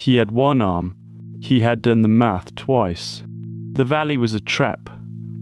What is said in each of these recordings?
He had one arm. He had done the math twice. The valley was a trap.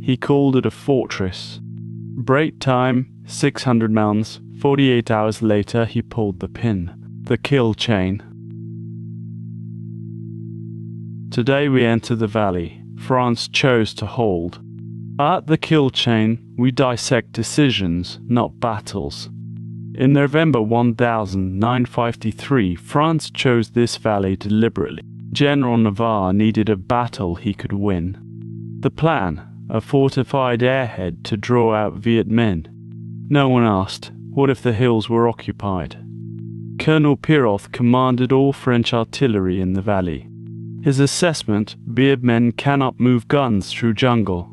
He called it a fortress. Break time, 600 mounds. 48 hours later he pulled the pin. The kill chain. Today we enter the valley. France chose to hold. At the kill chain, we dissect decisions, not battles. In November 1953, France chose this valley deliberately. General Navarre needed a battle he could win. The plan, a fortified airhead to draw out Viet Minh. No one asked, what if the hills were occupied? Colonel Piroth commanded all French artillery in the valley. His assessment, Viet Minh cannot move guns through jungle.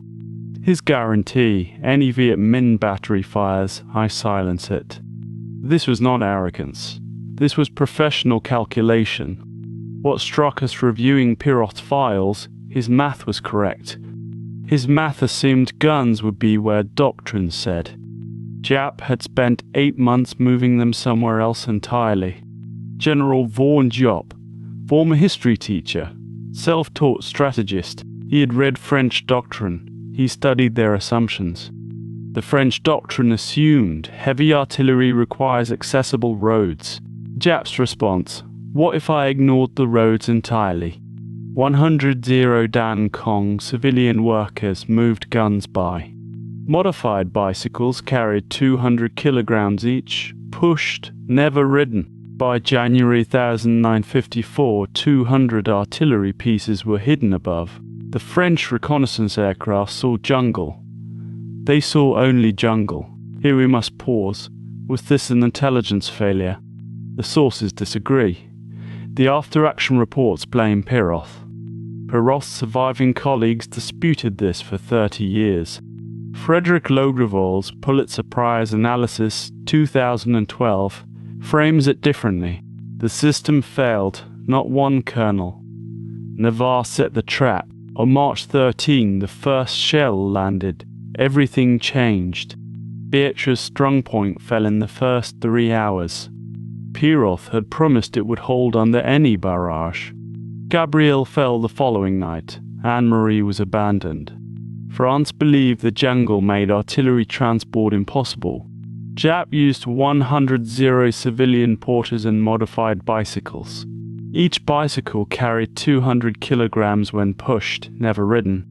His guarantee, any Viet Minh battery fires, I silence it. This was not arrogance. This was professional calculation. What struck us reviewing Piroth's files, his math was correct. His math assumed guns would be where doctrine said. Giap had spent 8 months moving them somewhere else entirely. General Vo Nguyen Giap, former history teacher, self-taught strategist, he had read French doctrine. He studied their assumptions. The French doctrine assumed heavy artillery requires accessible roads. Giap's response, what if I ignored the roads entirely? 100 Dien Cong civilian workers moved guns by. Modified bicycles carried 200 kilograms each, pushed, never ridden. By January 1954, 200 artillery pieces were hidden above. The French reconnaissance aircraft saw jungle. They saw only jungle. Here we must pause. Was this an intelligence failure? The sources disagree. The after-action reports blame Piroth. Piroth's surviving colleagues disputed this for 30 years. Frederick Logreval's Pulitzer Prize analysis, 2012, frames it differently. The system failed, not one colonel. Navarre set the trap. On March 13, the first shell landed. Everything changed. Beatrice's strong point fell in the first 3 hours. Piroth had promised it would hold under any barrage. Gabriel fell the following night. Anne-Marie was abandoned. France believed the jungle made artillery transport impossible. Giap used 100 civilian porters and modified bicycles. Each bicycle carried 200 kilograms when pushed, never ridden.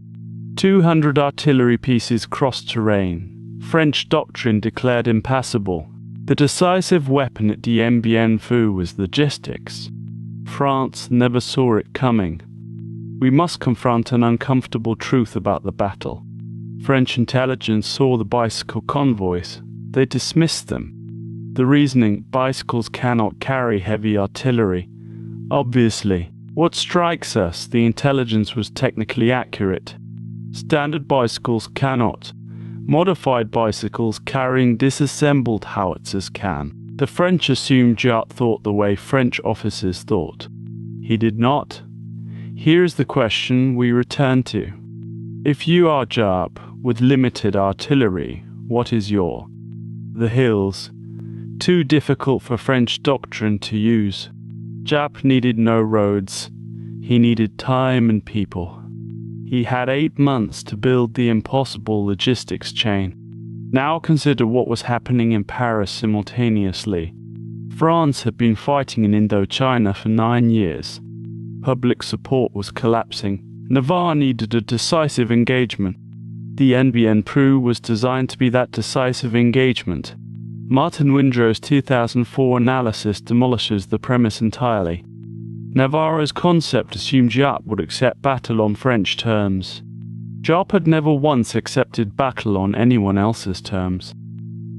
200 artillery pieces crossed terrain. French doctrine declared impassable. The decisive weapon at Dien Bien Phu was logistics. France never saw it coming. We must confront an uncomfortable truth about the battle. French intelligence saw the bicycle convoys. They dismissed them. The reasoning, bicycles cannot carry heavy artillery. Obviously, what strikes us, the intelligence was technically accurate. Standard bicycles cannot. Modified bicycles carrying disassembled howitzers can. The French assumed Giap thought the way French officers thought. He did not. Here is the question we return to. If you are Giap, with limited artillery, what is your? The hills. Too difficult for French doctrine to use. Giap needed no roads. He needed time and people. He had 8 months to build the impossible logistics chain. Now consider what was happening in Paris simultaneously. France had been fighting in Indochina for 9 years. Public support was collapsing. Navarre needed a decisive engagement. Dien Bien Phu was designed to be that decisive engagement. Martin Windrow's 2004 analysis demolishes the premise entirely. Navarre's concept assumed Giap would accept battle on French terms. Giap had never once accepted battle on anyone else's terms.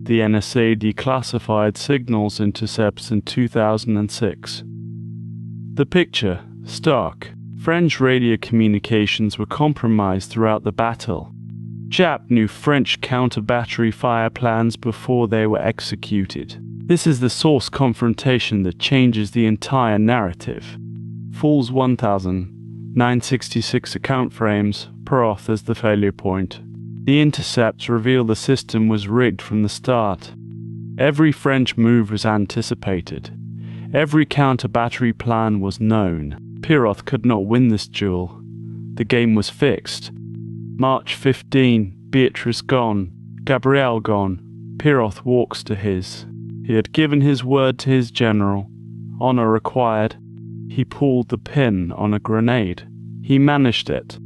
The NSA declassified signals intercepts in 2006. The picture, stark. French radio communications were compromised throughout the battle. Giap knew French counter-battery fire plans before they were executed. This is the source confrontation that changes the entire narrative. Falls 1966 account frames Piroth as the failure point. The intercepts reveal the system was rigged from the start. Every French move was anticipated. Every counter-battery plan was known. Piroth could not win this duel. The game was fixed. March 15, Beatrice gone, Gabrielle gone. Piroth walks to his. He had given his word to his general. Honor required. He pulled the pin on a grenade. He managed it.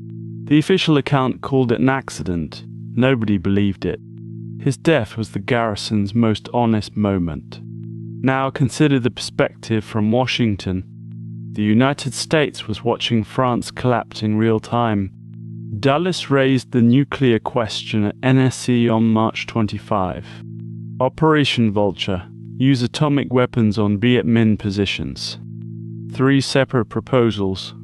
The official account called it an accident. Nobody believed it. His death was the garrison's most honest moment. Now consider the perspective from Washington. The United States was watching France collapse in real time. Dulles raised the nuclear question at NSC on March 25. Operation Vulture. Use atomic weapons on Viet Minh positions. 3 separate proposals.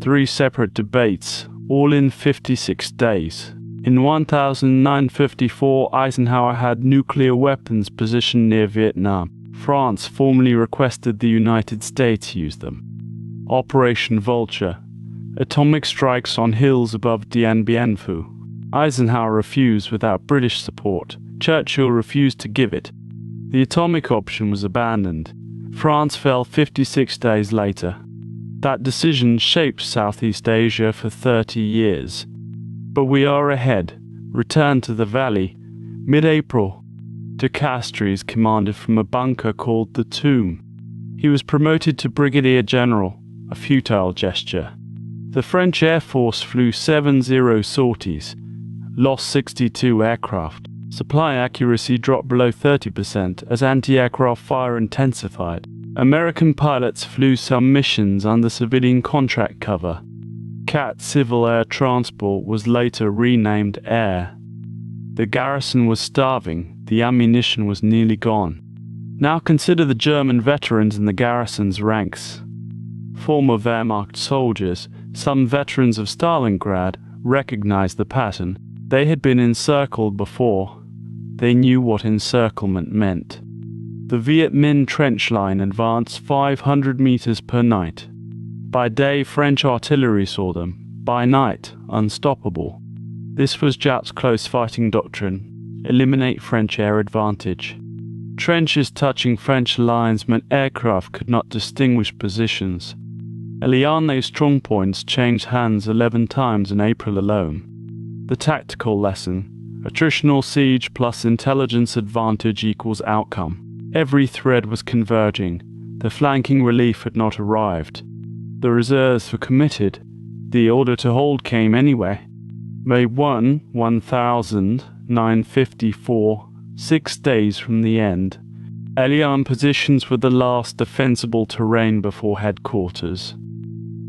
3 separate debates, all in 56 days. In 1954, Eisenhower had nuclear weapons positioned near Vietnam. France formally requested the United States use them. Operation Vulture. Atomic strikes on hills above Dien Bien Phu. Eisenhower refused without British support. Churchill refused to give it. The atomic option was abandoned. France fell 56 days later. That decision shaped Southeast Asia for 30 years. But we are ahead. Return to the valley. Mid-April. De Castries commanded from a bunker called the Tomb. He was promoted to brigadier general, a futile gesture. The French Air Force flew 70 sorties, lost 62 aircraft. Supply accuracy dropped below 30% as anti-aircraft fire intensified. American pilots flew some missions under civilian contract cover. CAT Civil Air Transport was later renamed Air. The garrison was starving, the ammunition was nearly gone. Now consider the German veterans in the garrison's ranks. Former Wehrmacht soldiers, some veterans of Stalingrad, recognized the pattern. They had been encircled before. They knew what encirclement meant. The Viet Minh trench line advanced 500 meters per night. By day, French artillery saw them. By night, unstoppable. This was Giap's close fighting doctrine. Eliminate French air advantage. Trenches touching French lines meant aircraft could not distinguish positions. Eliane's strongpoints changed hands 11 times in April alone. The tactical lesson: attritional siege plus intelligence advantage equals outcome. Every thread was converging. The flanking relief had not arrived. The reserves were committed. The order to hold came anyway. May 1, 1954, 6 days from the end. Eliane positions were the last defensible terrain before headquarters.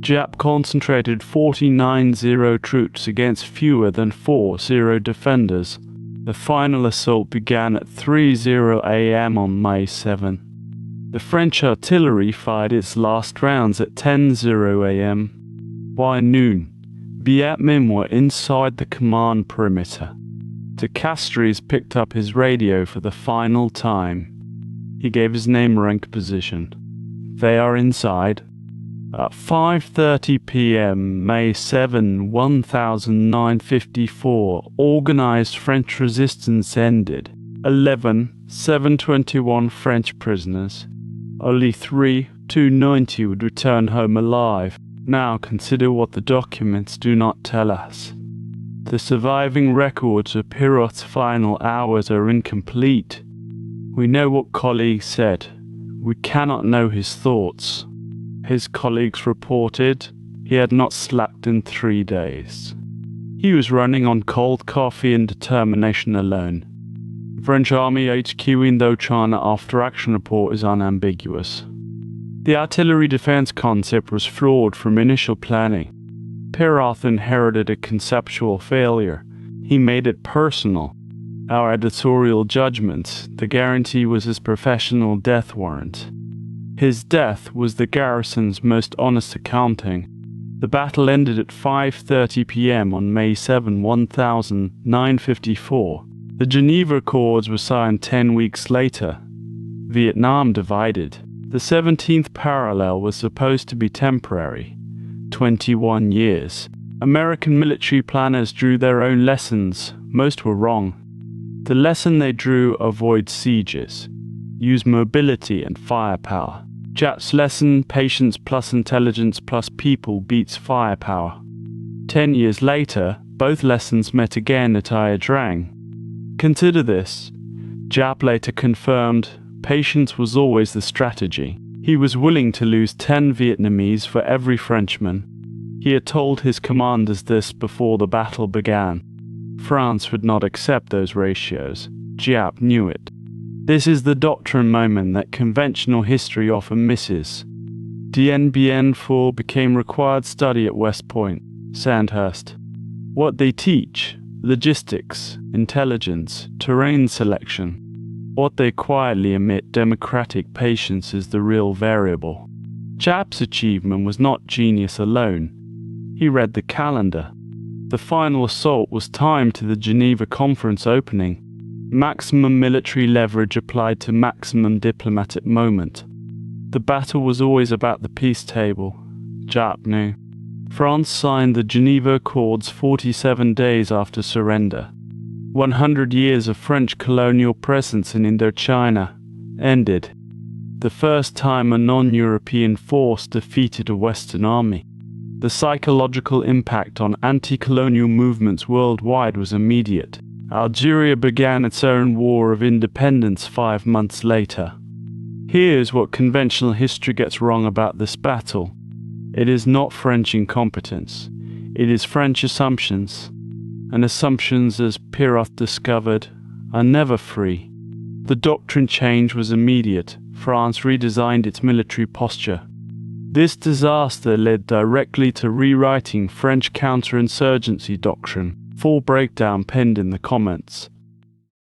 Giap concentrated 49-0 troops against fewer than 4-0 defenders. The final assault began at 3:00 a.m. on May 7. The French artillery fired its last rounds at 10:00 a.m. By noon, Viet Minh were inside the command perimeter. De Castries picked up his radio for the final time. He gave his name, rank, position. They are inside. At 5:30 p.m. May 7, 1954, organized French resistance ended. 721 French prisoners. Only 290 would return home alive. Now consider what the documents do not tell us. The surviving records of Piroth's final hours are incomplete. We know what colleagues said. We cannot know his thoughts. His colleagues reported he had not slept in 3 days. He was running on cold coffee and determination alone. French Army HQ Indochina after-action report is unambiguous. The artillery defense concept was flawed from initial planning. Piroth inherited a conceptual failure. He made it personal. Our editorial judgment, the guarantee was his professional death warrant. His death was the garrison's most honest accounting. The battle ended at 5:30 p.m. on May 7, 1954. The Geneva Accords were signed 10 weeks later. Vietnam divided. The 17th parallel was supposed to be temporary. 21 years. American military planners drew their own lessons. Most were wrong. The lesson they drew: avoid sieges. Use mobility and firepower. Giap's lesson, patience plus intelligence plus people beats firepower. 10 years later, both lessons met again at Ia Drang. Consider this. Giap later confirmed patience was always the strategy. He was willing to lose 10 Vietnamese for every Frenchman. He had told his commanders this before the battle began. France would not accept those ratios. Giap knew it. This is the doctrine moment that conventional history often misses. Dien Bien Phu became required study at West Point, Sandhurst. What they teach, logistics, intelligence, terrain selection. What they quietly omit, democratic patience, is the real variable. Giap's achievement was not genius alone. He read the calendar. The final assault was timed to the Geneva Conference opening. Maximum military leverage applied to maximum diplomatic moment. The battle was always about the peace table. Giap knew. France signed the Geneva Accords 47 days after surrender. 100 years of French colonial presence in Indochina ended. The first time a non-European force defeated a Western army. The psychological impact on anti-colonial movements worldwide was immediate. Algeria began its own war of independence 5 months later. Here's what conventional history gets wrong about this battle. It is not French incompetence. It is French assumptions. And assumptions, as Piroth discovered, are never free. The doctrine change was immediate. France redesigned its military posture. This disaster led directly to rewriting French counterinsurgency doctrine. Full breakdown pinned in the comments.